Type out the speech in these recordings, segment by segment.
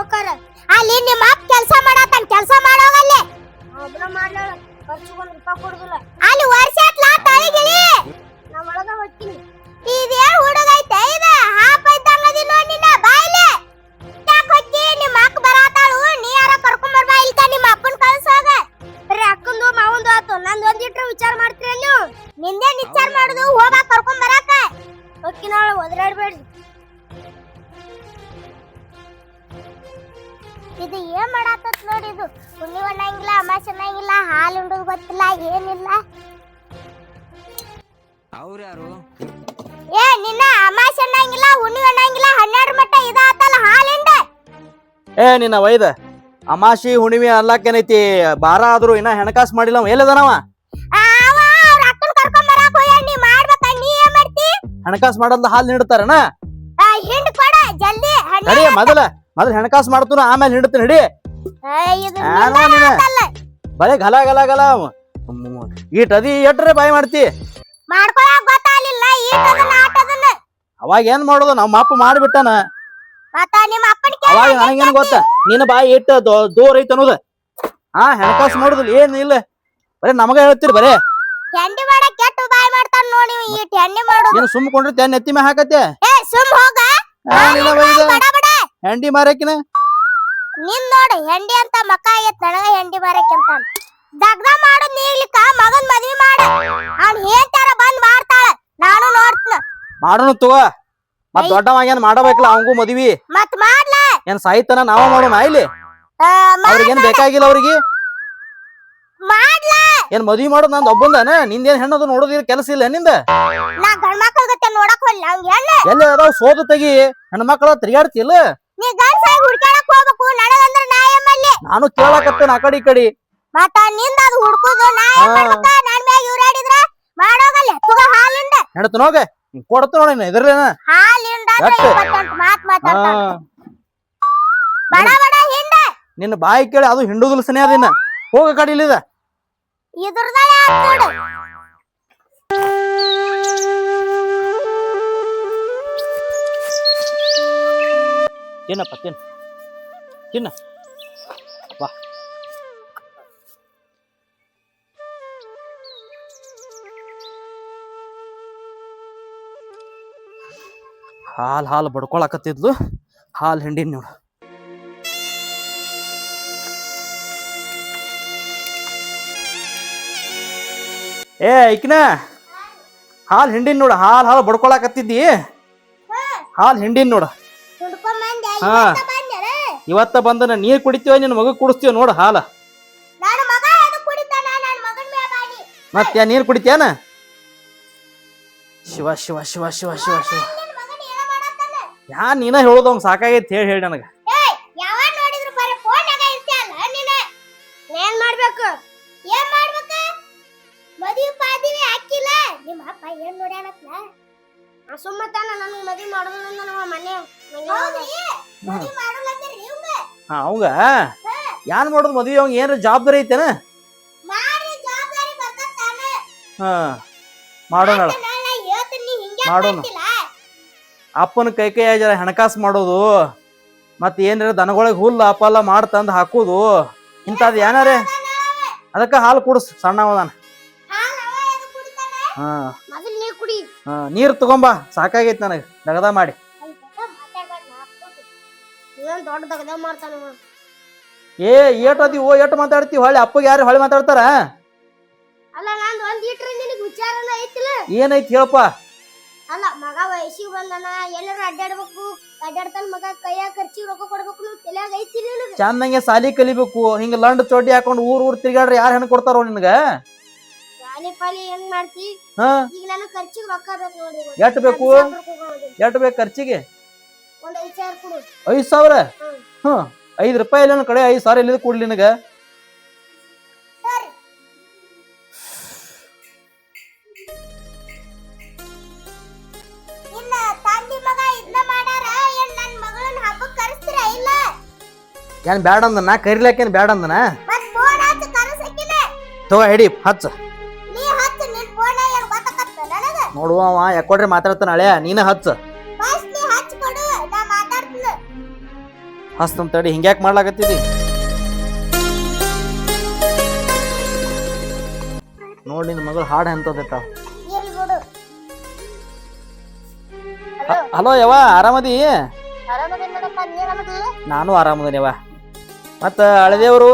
ಹೋಗ್ತಾರ ಅಲ್ಲಿ ನಿಮ್ಮ ಅಪ್ಪ ಕೆಲಸ ಮಾಡತಾನ ಕೆಲಸ ಮಾಡೋಗಲ್ಲಿ ಒಬ್ರ ಮಾಡ್ಲಾಳ ಖರ್ಚು 1 ರೂಪಾಯಿ ಕೊಡುದಿಲ್ಲ ಅಲ್ಲಿ ವರ್ಷ ಆತ್ಲಾ ತಳಿಗಿಳಿ ನಾ ಒಳಗ ಹೋಗ್ತೀನಿ ಇದೇನ್ ಹುಡುಗ ಐತೆ ಇದ ಹಾಪ ಇದ್ದಂಗದಿ ನೋಡಿ ನಿನ್ನ ಬಾಯಿಲೆ ಯಾಕ ಹೋಗಿ ನಿಮ್ಮ ಅಕ್ಕ ಬರಾತಾಳು ನೀ ಯಾರ ಕರ್ಕೊಂಡ್ ಬರ್ಬಾ ಇಲ್ಕ ನಿಮ್ಮ ಅಪ್ಪನ ಕಳ್ಸೋಗ ಬರೀ ಅಕ್ಕಂದು ಮಾವಂದು ಆತು ನಂದು ಒಂದಿಟ್ರು ವಿಚಾರ ಮಾಡ್ತೀರಿ ನೀವು ನಿಂದೇನ್ ವಿಚಾರ ಮಾಡುದು ಹೋಗ ಕರ್ಕೊಂಡ್ ಬರಾಕ ಹೋಗ್ಕಿನಾಳ ಒದರಾಡ್ಬೇಡ್ರಿ ಇದು ಏನ್ ಮಾಡಾತತ್ ನೋಡಿ ಇದು ಹುಣ್ಣಿ ಅನ್ನಂಗಿಲ್ಲ ಅಮಾಸೆ ಅನ್ನಂಗಿಲ್ಲ ಹಾಲು ಉಂಡೋದು ಗೊತ್ತಿಲ್ಲ ಏನಿಲ್ಲ ಅವ್ರ್ಯಾರು ಏ ನಿನ್ನ ಅಮಾಸೆ ಅನ್ನಂಗಿಲ್ಲ ಹುಣ್ಣಿ ಅನ್ನಂಗಿಲ್ಲ 12 ಮಟ್ಟ ಇದಾತಲ್ಲ ಹಾಲಿಂದ ಏ ನಿನ್ನ ವೈದ ಅಮಾಶಿ ಹುಣಿಮೆ ಅಲ್ಲಾಕೇನೈತಿ ಬಾರ ಆದ್ರೂ ಇನ್ನ ಹೆಣಕಾಸ್ ಮಾಡಿಲ್ಲ ಅವ ಎಲ್ಲದನವ ಅವ ಅವ್ರ ಅಕ್ಕನ ಕರ್ಕೊಂಡ್ ಬರಾಕ ಹೋಗ್ಯಾನ ನೀ ಮಾಡ್ಬೇಕ ನೀ ಏನ್ ಮಾಡ್ತಿ ಹೆಣಕಾಸ್ ಮಾಡಲ್ಲ ಹಾಲು ನೀಡ್ತಾರನ ಹಿಂಡ್ ಕೊಡ ಜಲ್ದಿ ನಡಿ ಮೊದಲ ಹೆಣಕಾಸ್ ಮಾಡ್ತು ಆಮೇಲೆ ಹಿಡ್ತೀನಿ ನಡಿ ಬರೀ ಗಲ ಗಲ ಗಲ ಈಟದಿ ಎಟ್ರೆ ಬಾಯಿ ಮಾಡ್ತಿ ಮಾಡ್ಕೊಳಕ್ ಗೊತ್ತಾಗ್ಲಿಲ್ಲ ಈಟದನ್ನ ಆಟದನ್ನ ಅವಾಗ ಏನ್ ಮಾಡೋದು ನಮ್ಮ ಅಪ್ಪ ಮಾಡಿಬಿಟ್ಟಾನ ಮತ್ತ ನಿಮ್ಮ ಅಪ್ಪನ ಅವಾಗ ನನಗೇನ್ ಗೊತ್ತ ನಿನ್ನ ಬಾಯಿ ಇಟ್ಟ ದೂರ ಐತಿ ಅನ್ನೋದು ಹೆಣಕಾಸ್ ಮಾಡುದಿಲ್ಲ ಏನ್ ಇಲ್ಲ ಬರೀ ನಮಗ ಹೇಳ್ತೀರಿ ಬರೇ ಹೆಂಡಿ ಮಾಡಕ್ ಕೆಟ್ಟ ಬಾಯಿ ಮಾಡ್ತಾನ ನೋಡಿ ಈಟ್ ಹೆಂಡಿ ಮಾಡೋದು ಏನ್ ಸುಮ್ ಕೊಂಡ್ರಿ ನೆತ್ತಿ ಮೇ ಹಾಕತ್ತೆ ಏ ಸುಮ್ ಹೋಗ ಬಡ ಬಡ ಹೆಂಡಿ ಮಾರಕಿನ ನಿನ್ ನೋಡು ಹೆಂಡಿ ಅಂತ ಮಕ್ಕ ಆಗೈತ್ ನನಗ ಹೆಂಡಿ ಮಾರಕ್ ಅಂತ ದಗ್ದ ಮಾಡೋದ್ ನೀಗ್ಲಿಕ್ಕ ಮಗನ್ ಮದ್ವಿ ಮಾಡ ಅವ್ನ್ ಹೇಳ್ತಾರ ಬಂದ್ ಮಾಡ್ತಾಳ ನಾನು ನೋಡ್ತೀನಿ ಮಾಡೋಣ ತಗೋ ಮತ್ ದೊಡ್ಡವಾಗ ಏನ್ ಮಾಡಬೇಕಲ್ಲ ಅವಂಗೂ ಮದ್ವಿ ಮತ್ ಮಾಡ್ಲ ಏನ್ ಸಾಯ್ತನ ನಾವ ಮಾಡೋಣ ಇಲ್ಲಿ ಅವ್ರಿಗೇನ್ ಬೇಕಾಗಿಲ್ಲ ಅವ್ರಿಗೆ ಮಾಡ್ಲ ಏನ್ ಮದ್ವಿ ಮಾಡೋದ್ ನಂದ್ ಒಬ್ಬಂದನ ನಿಂದೇನ್ ಹೆಣ್ಣದು ನೋಡೋದಿರ ಕೆಲಸ ಇಲ್ಲ ನಿಂದ ನಾ ಗಂಡ್ಮಕ್ಳ ಗತ್ತೆ ನೋಡಕ್ ಹೋಗ್ಲಿ ಹಂಗ ಎಲ್ಲಿ ಅದಾವ್ ಸೋದು ತೆಗಿ ಹೆಣ್ಮಕ್ಳ ತಿರ್ಗಾಡ್ತಿಲ್ಲ ನೀ ಗಂಡ್ಸಾಗಿ ಹುಡ್ಕ್ಯಾಡಕ್ ಹೋಗ್ಬೇಕು ನನಗಂದ್ರ ನಾ ಏಮಲ್ಲಿ ನಾನು ಕೇಳಾಕತ್ತೇನ ಆ ಕಡೆ ಮತ್ತ ನಿಂದ ಅದು ಹುಡ್ಕುದು ನಾ ಏನ್ ಮಾಡ್ಬೇಕ ನನ್ ಮ್ಯಾಗ ಇವ್ರಾಡಿದ್ರ ಮಾಡೋಗಲ್ಲ ತಗೋ ಹಾಲಿಂದ ನಡತ ನೋಗ ಕೊಡತ ನೋಡ ಇದ್ರಲೇನ ಹಾಲಿಂದ ಮಾತ್ ಮಾತಾಡ್ತಾನ ಬಡ ಬಡ ಹಿಂದ ನಿನ್ನ ಬಾಯಿ ಕೇಳಿ ಅದು ಹಿಂಡುದಿಲ್ಲ ಸನೇ ಅದಿನ್ನ ಹೋಗ ಕಡಿಲಿದ ಇದ್ರದಲ್ಲ ನೋಡು ತಿನ್ನಪ್ಪ ತಿನ್ನ ಬಾ ಹಾಲು ಬಡ್ಕೊಳಕತ್ತಿದ್ಲು ಹಾಲು ಹಿಂಡಿನ ನೋಡು ಏ ಐಕಿನ ಹಾಲು ಹಿಂಡಿನ ನೋಡು ಹಾಲು ಬಡ್ಕೊಳಕತ್ತಿದ್ದಿ ಹಾಲು ಹಿಂಡಿನ ನೋಡು ಹಾ ಇವತ್ತ ಬಂದನ ನೀರ್ ಕುಡಿತೀವ ನಿನ್ ಮಗ ಕುಡಿಸ್ತೀವ ನೋಡು ಹಾಲ ಮತ್ತೆ ನೀರ್ ಕುಡಿತೇನ ಶಿವ ಶಿವ ಶಿವ ಶಿವ ಶಿವ ಶಿವ ಯಾ ನೀನ ಹೇಳೋದು ಅವ್ನ್ ಸಾಕಾಗೈತಿ ಹೇಳಿ ನನಗ ಅವಂಗ ಯಾನ್ ಮಾಡೋದು ಮದ್ವಿ ಅವಂಗ ಏನ್ರ ಜವಾಬ್ದಾರಿ ಐತೇನ ಮಾಡೋಣ ಅಪ್ಪನ ಕೈ ಜರ ಹಣಕಾಸು ಮಾಡೋದು ಮತ್ ಏನಾರ ದನಗಳಿಗೆ ಹುಲ್ಲು ಅಪ್ಪಲ್ಲ ಮಾಡ್ತಂದ್ ಹಾಕೋದು ಇಂಥದ್ ಏನಾರೇ ಅದಕ್ಕ ಹಾಲು ಕುಡಿಸ್ ಸಣ್ಣವದಾನ ನೀರ್ ತಗೊಂಬಾ ಸಾಕಾಗೈತಿ ನನಗ ದಗದ ಮಾಡಿ ಏ ಏಟದಿ ಏಟ್ ಮಾತಾಡ್ತಿ ಹೊಳ್ಳಿ ಅಪ್ಪಗೆ ಯಾರು ಹೊಳ್ಳಿ ಮಾತಾಡ್ತಾರ ಏನೈತಿ ಹೇಳಪ್ಪ ಅಲ್ಲ ಮಗ ವಯಸ್ಸಿಗೆ ಬಂದನ ಎಲ್ಲರೂ ಅಡ್ಡಾಡ್ಬೇಕು ಅಡ್ಡಾಡ್ತಾನ ಮಗ ಕೈಯಾಗ ಖರ್ಚಿಗೆ ರೊಕ್ಕ ಕೊಡ್ಬೇಕು ತಲೆಯಾಗ ಐತಿ ಚಂದಂಗೆ ಸಾಲಿ ಕಲಿಬೇಕು ಹಿಂಗ ಲಂಡ್ ಚೋಟಿ ಹಾಕೊಂಡು ಊರ್ ತಿರ್ಗಾಡ್ರಿ ಯಾರು ಹೆಣ್ಣು ಕೊಡ್ತಾರೋ ನಿನ್ಗ ಸಾಲಿ ಪಾಲಿ ಹೆಂಗ್ ಮಾಡ್ತಿ ಈಗ ನಾನು ಖರ್ಚಿಗೆ ರೊಕ್ಕ ಬೇಕು ನೋಡಿ ಎಟ್ ಬೇಕು ಎಟ್ ಬೇಕು ಖರ್ಚಿಗೆ ಒಂದ್ 5,000 ಕೊಡು 5,000 5 ರೂಪಾಯಿ ಇಲ್ಲ ಕಡೆ 5,000 ಎಲ್ಲಿದ್ ಕೊಡ್ಲಿ ನಿನಗ ಏನ್ ಬ್ಯಾಡ ಅಂದನ ಕರಿಲಾಕೇನ್ ಬ್ಯಾಡ ಅಂದನ ತಗೋ ಹಿಡಿ ಹಚ್ಚ ನೋಡುವ ಅವ ಯಾಕೊಡ್ರಿ ಮಾತಾಡ್ತಾನ ಹಳೆ ನೀನ ಹಚ್ಚ ಹಸ್ತಂತಡಿ ಹಿಂಗ್ಯಾಕ್ ಮಾಡ್ಲಾಕತ್ತಿದಿ ನೋಡಿ ನಿನ್ನ ಮಗಳು ಹಾಡು ಎಂತದಿಟ್ಟ. ಇರ್ಲಿ ಬಿಡು. ಹಲೋ ಯವ್ವ ಆರಾಮದಿ? ಆರಾಮದೇನ್ ನೋಡಪ್ಪ, ನೀ ಆರಾಮದಿ? ನಾನು ಆರಾಮದೇನಿ ಯವ್ವ. ಮತ್ತ ಹಳದೇವ್ರು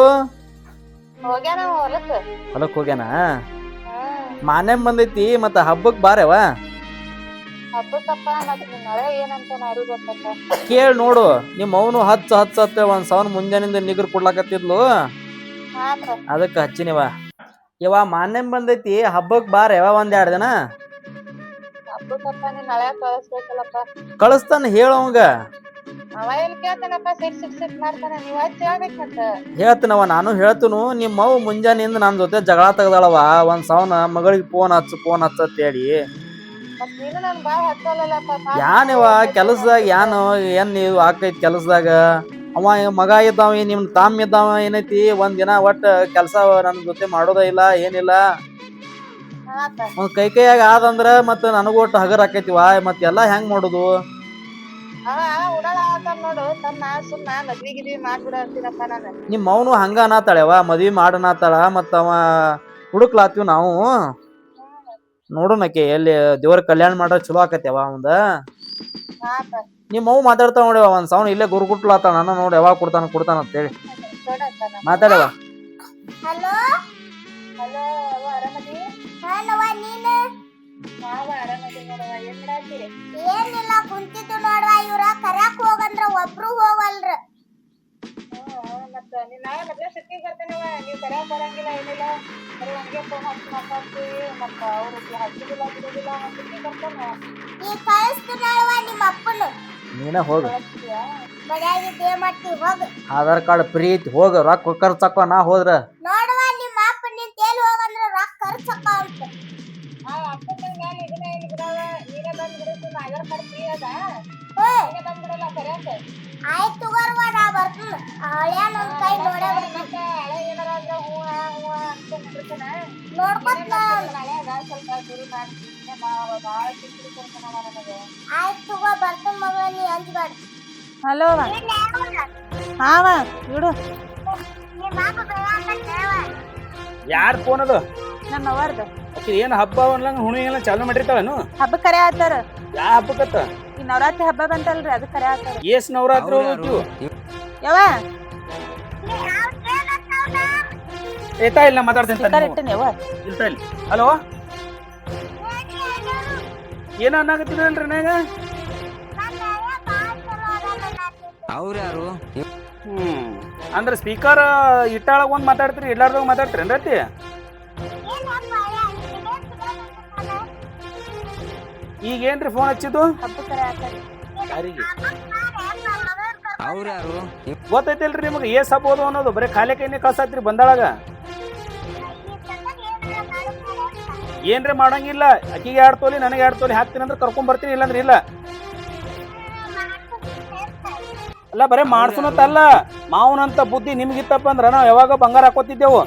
ಹೋಗ್ಯಾನ ಹೊಲಕ್ ಹೋಗ್ಯಾನ? ಮಾನ್ಯಮ್ ಬಂದೈತಿ ಮತ್ತ ಹಬ್ಬಕ್ ಬಾರವ. ಹಬ್ಬಕ್ಕಪ್ಪ ಮತ್ತೆ ಮಳೆ ಏನಂತ ನಾರು ಗೊತ್ತಪ್ಪ. ಕೇಳ್ ನೋಡು ನಿಮ್ಮ ಅವನು ಹಚ್ಚ ಒಂದ್ ಸವನ್ ಮುಂಜಾನಿಂದ ನಿಗರ್ ಕೊಡ್ಲಾಕತ್ತಿದ್ಲು, ಅದಕ್ಕ ಹಚ್ಚಿನಿವ. ಯವ್ವ ಮಾನ್ಯಮ್ ಬಂದೈತಿ ಹಬ್ಬಕ್ ಬಾರ ಯಾವ ಒಂದ್ 2 ದಿನ. ಹಬ್ಬಕ್ಕಪ್ಪ ನೀನ್ ಮಳೆ ಕಳಿಸ್ಬೇಕಲ್ಲಪ್ಪ. ಕಳಿಸ್ತಾನ ಹೇಳವಂಗ. ಅವ ಎಲ್ಲಿ ಕೇಳ್ತಾನಪ್ಪ, ಸಿಟ್ ಮಾಡ್ತಾನ. ನೀವ್ ಹಚ್ಚಿ ಹೇಳ್ಬೇಕ್ ಮತ್ತ. ಹೇಳ್ತೀನವ, ನಾನು ಹೇಳ್ತನು. ನಿಮ್ಮ ಅವ್ ಮುಂಜಾನಿಂದ ನನ್ ಜೊತೆ ಜಗಳ ತೆಗ್ದಾಳವ. ಒಂದ್ ಸವನ ಮಗಳಿಗೆ ಫೋನ್ ಹಚ್ಚ ಹೇಳಿ. ಮತ್ ನೀನು ನನ್ ಬಾಳ್ ಹಚ್ಚಲ್ಲಪ್ಪ. ಯಾನಿವ ಕೆಲಸದಾಗ ಏನ್ ನೀವು ಆಕೈತಿ ಕೆಲಸದಾಗ. ಅವ ಮಗ ಇದ್ದಾವ, ನಿಮ್ ತಾಮ್ ಇದ್ದಾವ, ಏನೈತಿ ಒಂದ್ ದಿನ ಒಟ್ಟ ಕೆಲ್ಸ ನನ್ ಜೊತೆ ಮಾಡೋದ ಇಲ್ಲ ಏನಿಲ್ಲ. ಒಂದ್ ಕೈಯಾಗ ಆದಂದ್ರ ಮತ್ತ ನನಗೂ ಒಟ್ಟು ಹಗರ್ ಆಕೈತಿವ. ಮತ್ ಎಲ್ಲಾ ಹೆಂಗ್ ಮಾಡುದು? ನೋಡು ತನ್ನ ಸುಮ್ಮ ಮದ್ವಿ ಗಿದ್ವಿ ಮಾಡ್ಬಿಡ ಅಂತೀನಪ್ಪ ನಾನು. ನಿಮ್ ಮೌನು ಹಂಗ ಅನ್ನತಾಳೆವ, ಮದ್ವಿ ಮಾಡನಾತಾಳ. ಮತ್ತ ಅವ ಹುಡುಕ್ಲಾತೀವ್ ನಾವು. ನೋಡುನಕ್ಕೆ ಎಲ್ಲಿ ದೇವ್ರ ಕಲ್ಯಾಣ ಮಾಡೋ ಚಲೋ ಆಕತ್ಯವ ಅವಂದ. ನಿಮ್ ಮೌ ಮಾತಾಡ್ತಾವ ನೋಡಿವ, ಒಂದ್ ಸೌನ್ ಇಲ್ಲೇ ಗುರುಗುಟ್ಲಾತಾಳ. ನನ್ನ ನೋಡಿ ಯಾವಾಗ ಕೊಡ್ತಾನ ಅಂತೇಳಿ ಮಾತಾಡವ. Hello hello, ಆರಾಮದಿ? ನೀನು? ನಾವು ಆರಾಮದಿ ನೋಡವ. ಏನ್ ಮಾಡಾತೀರಿ? ಏನಿಲ್ಲ, ಕುಂತಿದ್ದು ನೋಡ್ವಾ. ಇವ್ರ ಕರ್ಯಾಕ್ ಹೋಗಂದ್ರ ಒಬ್ರು ಹೋಗಲ್ರ. ಮತ್ತ ನೀನ್ ನಾಳೆ ಮದ್ವೆ ಸಿಟ್ಟಿಗೆ ಬರ್ತಾನವ. ನೀವ್ ಕರ್ಯಾಕ್ ಬರಂಗಿಲ್ಲ ಏನಿಲ್ಲ, ಬರೀ ಹಂಗೆ ಫೋನ್ ಹಚ್ಚಿ ಮಾತಾಡ್ತೀವಿ. ಮತ್ತ ಅವ್ರು ಹಚ್ಚಿದಿಲ್ಲ ಬಿಡುದಿಲ್ಲ, ಸಿಟ್ಟಿಗೆ ಬರ್ತಾನ. ನೀ ಕಳಿಸ್ತೀನಲ್ವ ನಿಮ್ಮ ಅಪ್ಪನು. ನೀನ ಹೋಗ, ಮನ್ಯಾಗಿದ್ದೇ ಮಾಡ್ತೀವಿ, ಹೋಗ. ಆಧಾರ್ ಕಾರ್ಡ್ ಫ್ರೀ ಐತಿ, ಹೋಗ. ರೊಕ್ಕ ಖರ್ಚಕ್ಕ ನಾ ಹೋದ್ರ ನೋಡುವ ನಿಮ್ಮ ಅಪ್ಪ ನಿನ್ ತೇಲ್ ಹೋಗಂದ್ರ ರೊಕ್ಕ ಖರ್ಚಕ್ಕ ಅಂತ. ಅಪ್ಪನ ಮೇಲೆ ಇದನ್ನ ಏನು ಬಿಡವ, ನೀನೇ ಬಂದ್ ಬಿಡುತ್ತ. ಆಧಾರ್ ಕಾರ್ಡ್ ಫ್ರೀ ಅದ, ನೀನೇ ಬಂದ್ ಬಿಡಲ್ಲ ಕರ್ಯಾಕ. ಆಯ್ತು ತಗೋರ್ವ, ನಾ ಬರ್ತೀನಿ. ಹಳೆಯ ನನ್ ಕೈ ನೋಡೇ ಬಿಡ್ತೀನಿ. ಹಳೆ ಏನಾರ ಅಂದ್ರ ಹೂವ ಅನ್ಕೊಂಡ್ಬಿಡ್ತಾನ. ನೋಡ್ಕೊತ ಹಳೆಯಾಗ ಸ್ವಲ್ಪ ಗುರಿ ಮಾಡ್ತೀನಿ. ಭಾಳ ಚಿಕ್ಕಿ ಕೊಡ್ತಾನವ ನನಗೆ. ಆಯ್ತು ತಗೋ, ಬರ್ತೀನಿ ಮಗ, ನೀ ಅಂಜ್ಬೇಡ. ಹಲೋ ಹಾವ ಇಡು. ಯಾರ ಫೋನ್ ಅದು? ನಮ್ಮ ಅವರ್ದ. ಆಕಿ ಏನ್ ಹಬ್ಬ ಅನ್ಲಂಗ ಹುಣಿ ಎಲ್ಲ ಚಾಲು ಮಾಡಿರ್ತಾಳನು? ಹಬ್ಬ ಕರೆ ಆತಾರ. ಯಾ ಹಬ್ಬಕ್ಕತ್ತ? ಈ ನವರಾತ್ರಿ ಹಬ್ಬ ಬಂತಲ್ರಿ, ಅದು ಕರೆ ಆತಾರ. ಏಸ್ ನವರಾತ್ರಿ ಹೋಗ್ತೀವಿ ಯಾವ ಏತಾ ಇಲ್ಲ ಮಾತಾಡ್ತೀನಿ. ಇಟ್ಟಿನಿ ಯಾವ ಇಲ್ತಾ ಇಲ್ಲ. ಹಲೋ, ಏನ ಅನ್ನಾಗತ್ತಿದ್ರಲ್ರಿ ನಾಗ? ಅವ್ರ್ಯಾರು? ಅಂದ್ರೆ ಸ್ಪೀಕರ್ ಇಟ್ಟಾಳಗ ಒಂದ್ ಮಾತಾಡ್ತೀರಿ, ಇಡ್ಲಾರ್ದಾಗ ಮಾತಾಡ್ತೀರಿ ಏನ್ರತಿ? ಈಗ ಏನ್ರಿ ಫೋನ್ ಹಚ್ಚಿದ್ದು? ಹಬ್ಬ ಕರೆ ಆತಾರ. ಯಾರಿಗೆ ಅವ್ರ್ಯಾರು? ಗೊತ್ತೈತಿಲ್ರಿ ನಿಮಗೆ ಏಸ್ ಹಬ್ಬೋದು ಅನ್ನೋದು? ಬರೀ ಖಾಲಿ ಕೈನೇ ಕಳ್ಸಾತ್ರಿ ಬಂದಾಳಾಗ. ಏನ್ರಿ ಮಾಡಂಗಿಲ್ಲ. ಅಕ್ಕಿಗೆ 2 ತೊಲಿ ನನಗೆ 2 ತೊಲಿ ಹಾಕ್ತೀನಿ ಅಂದ್ರೆ ಕರ್ಕೊಂಡ್ ಬರ್ತೀನಿ, ಇಲ್ಲಾಂದ್ರೆ ಇಲ್ಲ. ಅಲ್ಲ ಬರೇ ಮಾಡ್ಸುನತ್ತಲ್ಲ, ಮಾವನಂತ ಬುದ್ಧಿ ನಿಮ್ಗಿತ್ತಪ್ಪ ಅಂದ್ರ ನಾವ್ ಯಾವಾಗ ಬಂಗಾರ ಹಾಕೋತಿದ್ದೆವು.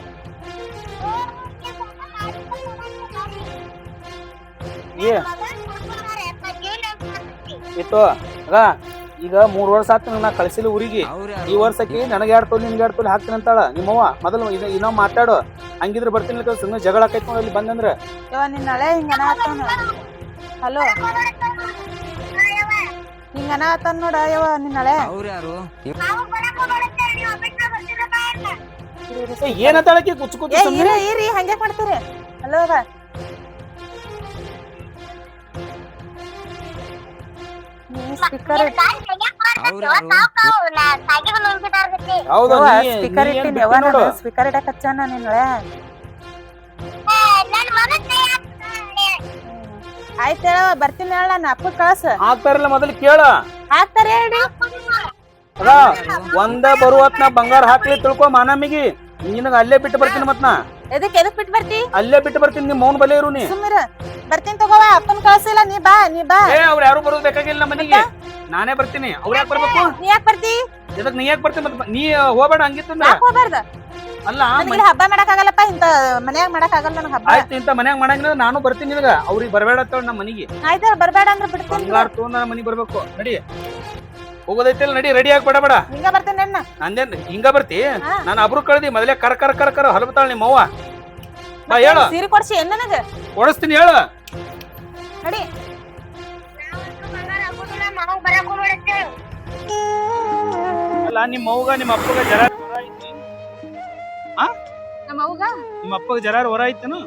ಇತ್ತು ಆಗ ಈಗ 3 ವರ್ಷ ಆತ ನಾ ಕಳ್ಸಿಲ್ಲ ಊರಿಗೆ. ಈ ವರ್ಷಕ್ಕೆ ನನಗೆ 2 ತೊಲಿ ನಿನ್ಗೆ 2 ತೊಲಿ ಹಾಕ್ತೀನಿ ಅಂತಾಳ ನಿಮ್ಮವ್ವ. ಮೊದಲು ಇನ್ನೂ ಮಾತಾಡು, ಹಂಗಿದ್ರೆ ಬರ್ತೀನಿ. ಸುಮ್ಮನೆ ಜಗಳ ಆಕೈತಿ ನೋಡಿ ಅಲ್ಲಿ ಬಂದಂದ್ರ. ಯಾವ ನಿನ್ನ ಹಳೆ ಹಿಂಗನ ಆತಾನ. ಹಲೋ ಹಿಂಗನ ಆತಾನ ನೋಡ ಯಾವ ನಿನ್ನ ಹಳೆ. ಅವ್ರ್ಯಾರು? ಏನಂತಾಳಕಿ ಕುಚ್ಚು ಕುಚ್ಚು? ಇರಿ ಹಂಗೆ ಮಾಡ್ತೀರಿ. ಹಲೋ ಸ್ಪೀಕರ್ ಸ್ಪೀಕರ್ ಇಟ್ಟಿನಿ ಯಾವ. ನಾನು ಸ್ಪೀಕರ್ ಇಡಕ್ ಹಚ್ಚಾನ ನಿನ್ನ ಹಳೆ. ಆಯ್ತು ಹೇಳ, ಬರ್ತೀನಿ ಹೇಳ. ನಾನು ಅಪ್ಪ ಕಳ್ಸ. ಹಾಕ್ತಾರಲ್ಲ ಮೊದಲು ಕೇಳ. ಹಾಕ್ತಾರ ಹೇಳ್ರಿ. ಒಂದ ಬರುವತ್ ನಾ ಬಂಗಾರ ಹಾಕ್ಲಿ ತಿಳ್ಕೊ ಮಾನಮಿಗಿ. ನಿನಗ ಅಲ್ಲೇ ಬಿಟ್ಟು ಬರ್ತೀನಿ. ಮತ್ ನಾ ಎದಕ್ ಬಿಟ್ಟು ಬರ್ತಿ? ಅಲ್ಲೇ ಬಿಟ್ಟು ಬರ್ತೀನಿ. ನಿಮ್ ಮೌನ್ ಬಲೆ ಇರು ನೀ. ಸುಮ್ಮಿರ ಬರ್ತೀನಿ ತಗೋವ. ಅಪ್ಪನ ಕಳ್ಸಿಲ್ಲ, ನೀ ಬಾ. ಅವ್ರು ಯಾರು ಬರೋದು ಬೇಕಾಗಿಲ್ಲ ನಮ್ಮ ಮನೆಗೆ, ನಾನೇ ಬರ್ತೀನಿ. ಅವ್ರು ಯಾಕೆ ಬರ್ಬೇಕು? ನೀ ಯಾಕೆ ಬರ್ತಿ? ಇದಕ್ ನೀ ಯಾಕೆ ಬರ್ತೀನಿ? ಮತ್ ನೀ ಹೋಗ್ಬೇಡ ಹಂಗಿತ್ತಂದ್ರ. ಹೋಗ್ಬಾರ್ದ. ಅಲ್ಲ ಹಬ್ಬ ಮಾಡಕ್ ಆಗಲ್ಲಪ್ಪ, ಇಂತ ಮನ್ಯಾಗ ಮಾಡಕ್ ಆಗಲ್ಲ ನನಗೆ ಹಬ್ಬ. ಆಯ್ತು, ಇಂತ ಮನ್ಯಾಗ ಮಾಡಂಗಿಲ್ಲ. ನಾನು ಬರ್ತೀನಿ. ನಿನಗ ಅವ್ರಿಗೆ ಬರಬೇಡ ನಮ್ಮ ಮನೆಗೆ. ಆಯ್ತು ಬರ್ಬೇಡ ಅಂದ್ರೆ ಬಿಡ್ತೀನಿ. ಬಂಗಾರ ತೊಗೊಂಡ ನಮ್ಮ ಮನೆಗೆ ಬರ್ಬೇಕು. ನಡಿ ಹೋಗೋದೈತಿಲ್ಲ ನಡಿ ರೆಡಿ ಆಗಿ ಬಡ ಹಿಂಗ ಬರ್ತೇನೆ ಅಣ್ಣ. ಅಂದೇನ್ ಹಿಂಗ ಬರ್ತಿ ನಾನು ಅಬ್ರು ಕಳ್ದಿ ಮೊದಲೇ ಕರ ಹೊಲಬತ್ತಾಳ ನಿಮ್ಮ ಅವ್ವ ಬಾ ಹೇಳು ಸೀರೆ ಕೊಡ್ಸಿ ಏನ್ ನನಗ ಓಡಿಸ್ತೀನಿ ಹೇಳು ನಡಿ. ಅಲ್ಲ ನಿಮ್ಮ ಅವ್ಗ ನಿಮ್ಮ ಅಪ್ಪಗ ಜರ ಹೊರ ಐತಿ ನಮ್ಮ ಅವ್ಗ ನಿಮ್ಮ ಅಪ್ಪಗ ಜರ ಹೊರ ಐತೇನು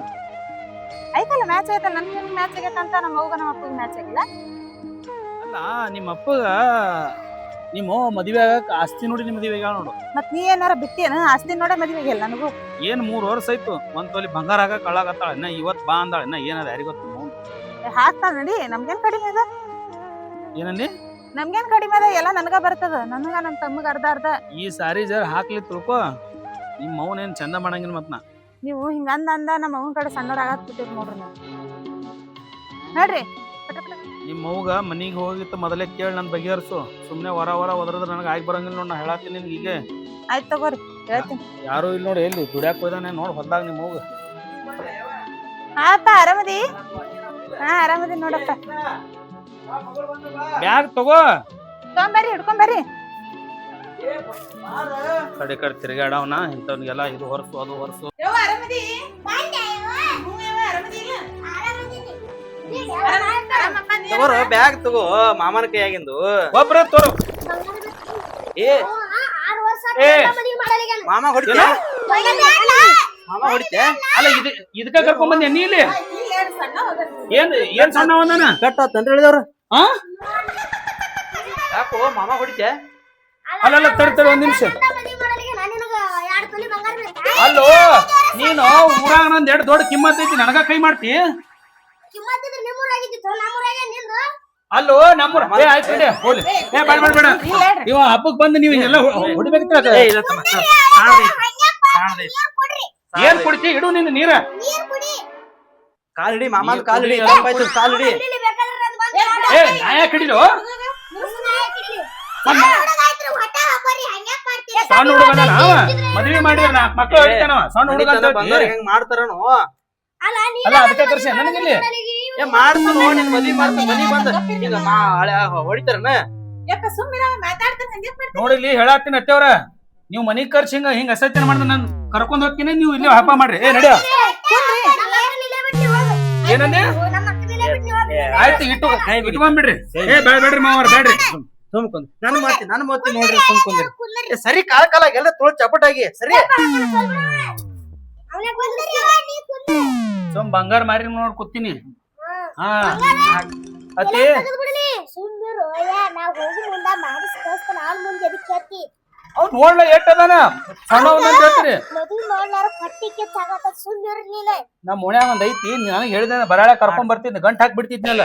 ಐತಲ್ಲ ಮ್ಯಾಚ್ ಐತಲ್ಲ ನನ್ಗೆ ಮ್ಯಾಚ್ ಆಗೈತೆ ಅಂತ ನಮ್ಮ ಅವ್ಗ ನಮ್ಮ ಅಪ್ಪಗೆ ಮ್ಯಾಚ್ ಆಗಿಲ್ಲ. ಅಲ್ಲ ನಿಮ್ಮ ಅಪ್ಪಗ ನಿಮ್ಮ ಮದುವೆ ಆಗಕ್ಕೆ ಆಸ್ತಿ ನೋಡಿ ನಿಮ್ಮ ಮದುವೆ ನೋಡು ಮತ್ ನೀ ಏನಾರ ಬಿಟ್ಟೇನ ಆಸ್ತಿ ನೋಡೇ ಮದ್ವೆ ಆಗಿಲ್ಲ ನನಗೂ. ಏನ್ 3 ವರ್ಷ ಆಯ್ತು ಒಂದ್ ತೊಲಿ ಬಂಗಾರ ಆಗ ಕಳ್ಳಾಗತ್ತಾಳ ಇನ್ನ ಇವತ್ ಬಾ ಅಂದಾಳ ಇನ್ನ ಏನದ ಯಾರಿಗೊತ್ತು ಹಾಕ್ತಾಳ ನಡಿ. ನಮ್ಗೇನ್ ಕಡಿಮೆ ಅದ, ಏನಂದಿ ನಮ್ಗೇನ್ ಕಡಿಮೆ ಅದ, ಎಲ್ಲ ನನಗ ಬರ್ತದ. ನನಗ ನಮ್ ತಮ್ಮಗ ಅರ್ಧ ಈ ಸಾರಿ ಜರ ಹಾಕ್ಲಿ ತಿಳ್ಕೊ ನಿಮ್ಮ ಮೌನೇನ್ ಚಂದ ಮಾಡಂಗಿಲ್ಲ ಮತ್ ನಾ ನೀವು ಹಿಂಗ ಅಂದ ನಮ್ಮ ಅವ್ನ ಕಡೆ ಸಣ್ಣವ್ರ ಆಗತ್ ಬಿಟ್ಟಿರ್ ನೋಡ್ರಿ ನೀವು. ನೋಡ್ರಿ ನಿಮ್ಮ ಮೌಗ ಮನಿಗೆ ಹೋಗಿತ್ತು ಮೊದಲೇ ಕೇಳಿ ನನ್ ಬಗೆಹರಿಸು. ಸುಮ್ನೆ ಹೊರ ಒದ್ರದ್ರ ನನಗೆ ಆಗಿ ಬರಂಗಿಲ್ಲ ನೋಡ್ ನಾ ಹೇಳತ್ತೀನಿ ನಿನ್ಗೆ ಈಗ. ಆಯ್ತು ತಗೋರಿ ಹೇಳ್ತೀನಿ. ಯಾರು ಇಲ್ಲಿ ನೋಡಿ ಎಲ್ಲಿ ದುಡ್ಯಾಕ್ ಹೋಯ್ದಾನೆ ನೋಡ್ ಹೊಲ್ದಾಗ ನಿಮ್ಮ ಮೌಗ. ಹಾಪ ಆರಾಮದಿ? ಹಾ ಆರಾಮದಿ ನೋಡಪ್ಪ. ಬ್ಯಾಗ್ ತಗೋ ತಗೊಂಬರ್ರಿ ಹಿಡ್ಕೊಂಬರ್ರಿ. ಕಡೆ ತಿರುಗಾಡವನ ಇಂಥವ್ನಿಗೆಲ್ಲ ಇದು ಹೊರಸು ಅದು ಹೊರಸು. ತಗೋರು ಬ್ಯಾಗ್ ತಗೋ ಮಾಮನ ಕೈಯಾಗಿಂದು ಒಬ್ರ ತೋರು. ಏ ಮಾಮ ಹೊಡಿತೆ ಮಾಮ ಹೊಡಿತೆ ಅಲ್ಲ ಇದಕ್ಕ ಕರ್ಕೊಂಡ್ ಬಂದೆ ನೀ ಇಲ್ಲಿ ಏನ್ ಸಣ್ಣ ಒಂದನ ಕಟ್ಟಂತ ಹೇಳಿದವ್ರು ಯಾಕೋ ಮಾಮ ಹೊಡಿತೆ ಅಲ್ಲ ತಡ್ತಾರೆ ಒಂದ್ ನಿಮಿಷ. ಅಲ್ಲೋ ನೀನು ಊರಾಗ ನಂದ್ 2 ದೊಡ್ಡ ಕಿಮ್ಮತ್ ಐತಿ ನನಗ ಕೈ ಮಾಡ್ತಿ. ಅಲ್ಲೋ ನಮ್ಮೂರ ಆಯ್ತು ಹೋಲಿ ಬೇಡ ಇವ ಹಬ್ಬಕ್ ಬಂದು ನೀವು ಹಿಂಗೆಲ್ಲ ಹೊಡಿಬೇಕಿತ್ತ. ಏನ್ ಕುಡಿತಿ ಇಡು ನಿನ್ನ ನೀರ ಕಾಲಿಡಿ ಮಾಮನ್ ಕಾಲಿಡಿ ಕಾಲಿಡಿ. ಏ ನಾ ಯಾಕೆ ಹಿಡಿದು ಸಣ್ಣ ಹುಡುಗನ ಮದ್ವಿ ಮಾಡಿದ್ರ 4 ಮಕ್ಳು ಹೊಡಿತಾನವ ಸಣ್ಣ ಹುಡುಗ ಹೆಂಗ್ ಮಾಡ್ತಾರನು. ಅಲ್ಲ ಅದಕ್ಕೆ ಕರ್ಸಿ ನನಗಿಲ್ಲಿ ಏ ಮಾಡ್ತಾನ ನಿನ್ ಮದ್ವಿ ಮಾಡ್ತಾನ ಮನಿ ಬಂದ ಈಗ ಹೊಡಿತಾರನ ನೋಡಿಲ್ಲಿ ಹೇಳತ್ತೀನಿ ಅತ್ತೇವ್ರ. ನೀವು ಮನಿಗ್ ಕರ್ಸಿ ಹಿಂಗ ಅಸತ್ಯನ ಮಾಡ್ದ ನಾನು ಕರ್ಕೊಂಡ್ ಹೋಗ್ತೀನಿ. ನೀವು ಇಲ್ಲಿ ಹಬ್ಬ ಮಾಡ್ರಿ. ಏ ನಡಿಯ ಏನಂದಿ ಆಯ್ತು ಇಟ್ಕೊಂಡ್ಬಿಡ್ರಿ. ಏ ಬೇಡ್ರಿ ಮಾವರ್ ಬೇಡ್ರಿ ಸುಮ್ಕೊಂಡ್ ನಾನು ಮಾಡ್ತೀನಿ ನೋಡ್ರಿ ಸುಮ್ಕೊಂಡ್ರಿ. ಸರಿ ಕಾಲ ಎಲ್ಲ ತೊಳ್ ಚಪಟಾಗಿ ಸರಿ ಸುಮ್ ಬಂಗಾರ ಮಾರಿ ನೋಡ್ ಕೂತೀನಿ. ಹಾ ಅತಿ ಅವ್ ನೋಡ್ಲ ಎಟ್ಟದಾನ ಸಣ್ಣ ಹೇಳ್ತೀರಿ ನಮ್ ಓಣ್ಯಾಗ ಒಂದ್ ಐತಿ ನನಗೆ ಹೇಳಿದ ಬರಾಳ ಕರ್ಕೊಂಡ್ ಬರ್ತಿದ್ನ ಗಂಟ್ ಹಾಕ್ ಬಿಡ್ತಿದ್ನಲ್ಲ.